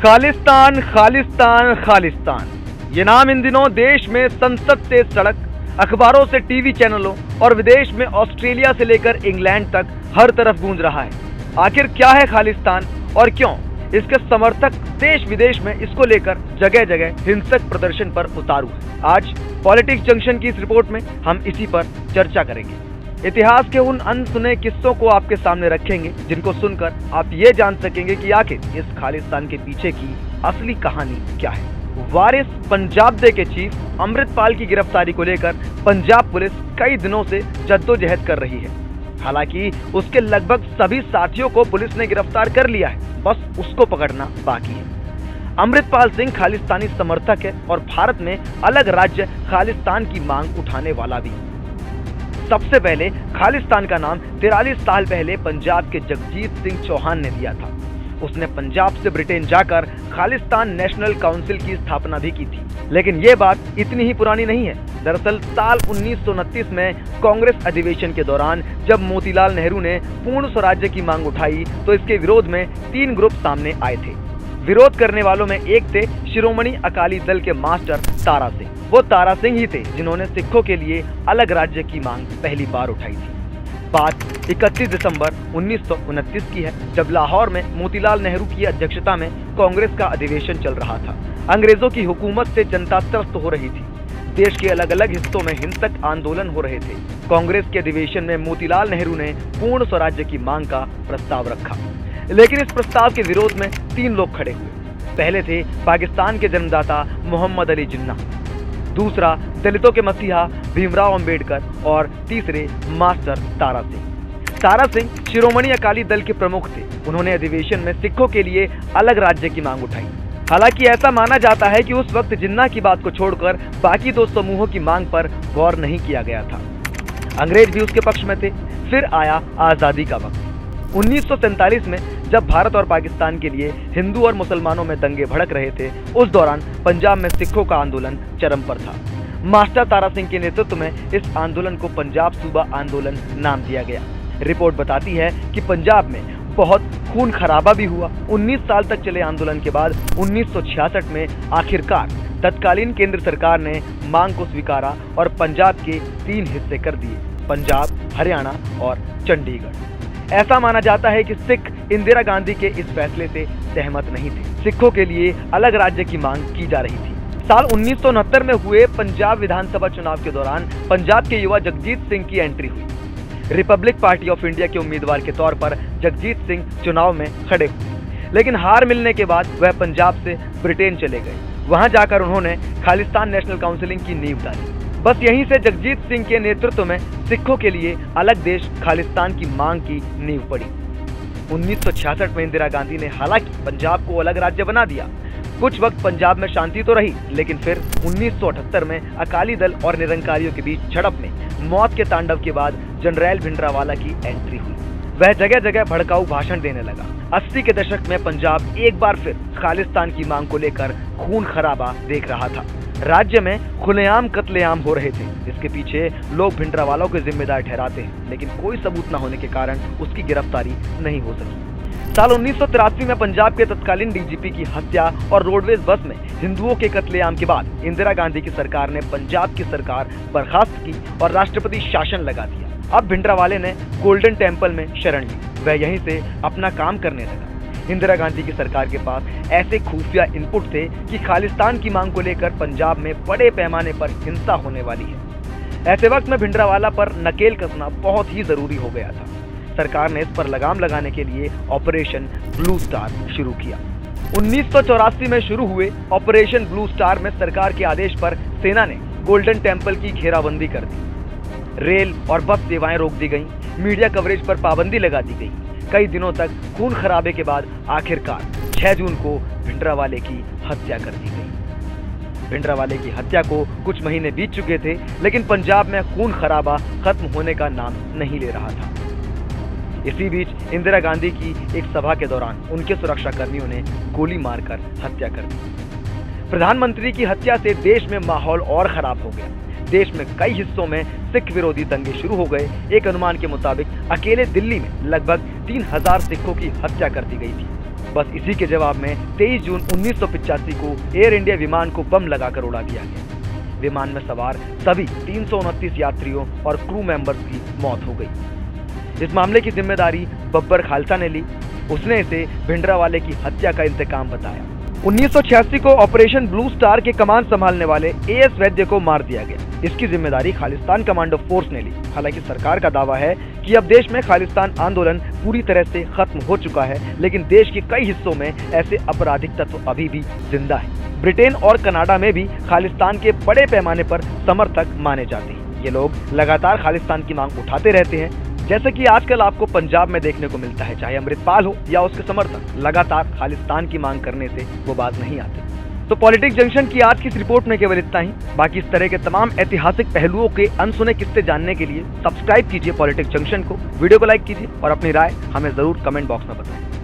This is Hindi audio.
खालिस्तान, खालिस्तान, खालिस्तान, ये नाम इन दिनों देश में संसद से सड़क, अखबारों से टीवी चैनलों और विदेश में ऑस्ट्रेलिया से लेकर इंग्लैंड तक हर तरफ गूंज रहा है। आखिर क्या है खालिस्तान और क्यों इसके समर्थक देश विदेश में इसको लेकर जगह जगह हिंसक प्रदर्शन पर उतारू है। आज पॉलिटिक्स जंक्शन की इस रिपोर्ट में हम इसी पर चर्चा करेंगे। इतिहास के उन अनसुने किस्सों को आपके सामने रखेंगे जिनको सुनकर आप ये जान सकेंगे कि आखिर इस खालिस्तान के पीछे की असली कहानी क्या है। वारिस पंजाब डे के चीफ अमृतपाल की गिरफ्तारी को लेकर पंजाब पुलिस कई दिनों से जद्दोजहद कर रही है। हालांकि उसके लगभग सभी साथियों को पुलिस ने गिरफ्तार कर लिया है, बस उसको पकड़ना बाकी है। अमृतपाल सिंह खालिस्तानी समर्थक है और भारत में अलग राज्य खालिस्तान की मांग उठाने वाला भी। सबसे पहले खालिस्तान का नाम 43 साल पहले पंजाब के जगजीत सिंह चौहान ने दिया था। उसने पंजाब से ब्रिटेन जाकर खालिस्तान नेशनल काउंसिल की स्थापना भी की थी। लेकिन ये बात इतनी ही पुरानी नहीं है। दरअसल साल 1929 में कांग्रेस अधिवेशन के दौरान जब मोतीलाल नेहरू ने पूर्ण स्वराज्य की मांग उठाई तो इसके विरोध में 3 ग्रुप सामने आए थे। विरोध करने वालों में एक थे शिरोमणि अकाली दल के मास्टर तारा सिंह। वो तारा सिंह ही थे जिन्होंने सिखों के लिए अलग राज्य की मांग पहली बार उठाई थी। बात 31 दिसंबर 1929 की है, जब लाहौर में मोतीलाल नेहरू की अध्यक्षता में कांग्रेस का अधिवेशन चल रहा था। अंग्रेजों की हुकूमत से जनता त्रस्त हो रही थी। देश के अलग अलग हिस्सों में हिंसक आंदोलन हो रहे थे। कांग्रेस के अधिवेशन में मोतीलाल नेहरू ने पूर्ण स्वराज्य की मांग का प्रस्ताव रखा, लेकिन इस प्रस्ताव के विरोध में 3 लोग खड़े हुए। पहले थे पाकिस्तान के जन्मदाता मोहम्मद अली जिन्ना, दूसरा दलितों के मसीहा भीमराव अंबेडकर और तीसरे मास्टर तारा सिंह। तारा सिंह शिरोमणि अकाली दल के प्रमुख थे। उन्होंने अधिवेशन में सिखों के लिए अलग राज्य की मांग उठाई। हालांकि ऐसा माना जाता है कि उस वक्त जिन्ना की बात को छोड़कर बाकी 2 समूहों की मांग पर गौर नहीं किया गया था। अंग्रेज भी उसके पक्ष में थे। फिर आया आजादी का वक्त। 1947 में जब भारत और पाकिस्तान के लिए हिंदू और मुसलमानों में दंगे भड़क रहे थे, उस दौरान पंजाब में सिखों का आंदोलन चरम पर था। मास्टर तारा सिंह के नेतृत्व में इस आंदोलन को पंजाब सूबा आंदोलन नाम दिया गया। रिपोर्ट बताती है कि पंजाब में बहुत खून खराबा भी हुआ। 19 साल तक चले आंदोलन के बाद 1966 में आखिरकार तत्कालीन केंद्र सरकार ने मांग को स्वीकारा और पंजाब के 3 हिस्से कर दिए, पंजाब, हरियाणा और चंडीगढ़। ऐसा माना जाता है कि सिख इंदिरा गांधी के इस फैसले से सहमत नहीं थे। सिखों के लिए अलग राज्य की मांग की जा रही थी। साल 1969 में हुए पंजाब विधानसभा चुनाव के दौरान पंजाब के युवा जगजीत सिंह की एंट्री हुई। रिपब्लिक पार्टी ऑफ इंडिया के उम्मीदवार के तौर पर जगजीत सिंह चुनाव में खड़े हुए, लेकिन हार मिलने के बाद वह पंजाब से ब्रिटेन चले गए। वहां जाकर उन्होंने खालिस्तान नेशनल काउंसिलिंग की नींव डाली। बस यहीं से जगजीत सिंह के नेतृत्व में सिखों के लिए अलग देश खालिस्तान की मांग की नींव पड़ी। 1966 में इंदिरा गांधी ने हालांकि पंजाब को अलग राज्य बना दिया। कुछ वक्त पंजाब में शांति तो रही, लेकिन फिर 1978 में अकाली दल और निरंकारियों के बीच झड़प में मौत के तांडव के बाद जनरल भिंडरावाला की एंट्री हुई। वह जगह जगह भड़काऊ भाषण देने लगा। 80 के दशक में पंजाब एक बार फिर खालिस्तान की मांग को लेकर खून खराबा देख रहा था। राज्य में खुलेआम कत्लेआम हो रहे थे। इसके पीछे लोग भिंडरावालों को जिम्मेदार ठहराते हैं, लेकिन कोई सबूत न होने के कारण उसकी गिरफ्तारी नहीं हो सकी। साल 1983 में पंजाब के तत्कालीन डीजीपी की हत्या और रोडवेज बस में हिंदुओं के कत्लेआम के बाद इंदिरा गांधी की सरकार ने पंजाब की सरकार बर्खास्त की और राष्ट्रपति शासन लगा दिया। अब भिंडरावाले ने गोल्डन टेम्पल में शरण ली। वह यहीं से अपना काम करने लगा। इंदिरा गांधी की सरकार के पास ऐसे खुफिया इनपुट थे कि खालिस्तान की मांग को लेकर पंजाब में बड़े पैमाने पर हिंसा होने वाली है। ऐसे वक्त में भिंडरावाला पर नकेल कसना बहुत ही जरूरी हो गया था। सरकार ने इस पर लगाम लगाने के लिए ऑपरेशन ब्लू स्टार शुरू किया। 1984 में शुरू हुए ऑपरेशन ब्लू स्टार में सरकार के आदेश पर सेना ने गोल्डन टेम्पल की घेराबंदी कर दी। रेल और बस सेवाएं रोक दी गईं, मीडिया कवरेज पर पाबंदी लगा दी गई। कई दिनों तक खून खराबे के बाद आखिरकार 6 जून को भिंडरावाले की हत्या कर दी गई। भिंडरावाले की हत्या को कुछ महीने बीत चुके थे, लेकिन पंजाब में खून खराबा खत्म होने का नाम नहीं ले रहा था। इसी बीच इंदिरा गांधी की एक सभा के दौरान उनके सुरक्षा कर्मियों ने गोली मारकर हत्या कर दी। प्रधानमंत्री की हत्या से देश में माहौल और खराब हो गया। देश में कई हिस्सों में सिख विरोधी दंगे शुरू हो गए। एक अनुमान के मुताबिक अकेले दिल्ली में लगभग 3000 सिखों की हत्या कर दी गई थी। बस इसी के जवाब में 23 जून 1985 को एयर इंडिया विमान को बम लगाकर उड़ा दिया गया। विमान में सवार सभी 329 यात्रियों और क्रू मेंबर्स की मौत हो गई। इस मामले की जिम्मेदारी बब्बर खालसा ने ली। उसने इसे भिंडरावाले की हत्या का इंतकाम बताया। 1986 को ऑपरेशन ब्लू स्टार के कमान संभालने वाले एएस वैद्य को मार दिया गया। इसकी जिम्मेदारी खालिस्तान कमांडो फोर्स ने ली। हालांकि सरकार का दावा है कि अब देश में खालिस्तान आंदोलन पूरी तरह से खत्म हो चुका है, लेकिन देश के कई हिस्सों में ऐसे आपराधिक तत्व अभी भी जिंदा है। ब्रिटेन और कनाडा में भी खालिस्तान के बड़े पैमाने पर समर्थक माने जाते हैं। ये लोग लगातार खालिस्तान की मांग उठाते रहते हैं, जैसे कि आजकल आपको पंजाब में देखने को मिलता है। चाहे अमृतपाल हो या उसके समर्थक, लगातार खालिस्तान की मांग करने से वो बात नहीं आते। तो पॉलिटिक्स जंक्शन की आज की इस रिपोर्ट में केवल इतना ही। बाकी इस तरह के तमाम ऐतिहासिक पहलुओं के अनसुने किस्से जानने के लिए सब्सक्राइब कीजिए पॉलिटिक्स जंक्शन को, वीडियो को लाइक कीजिए और अपनी राय हमें जरूर कमेंट बॉक्स में बताएं।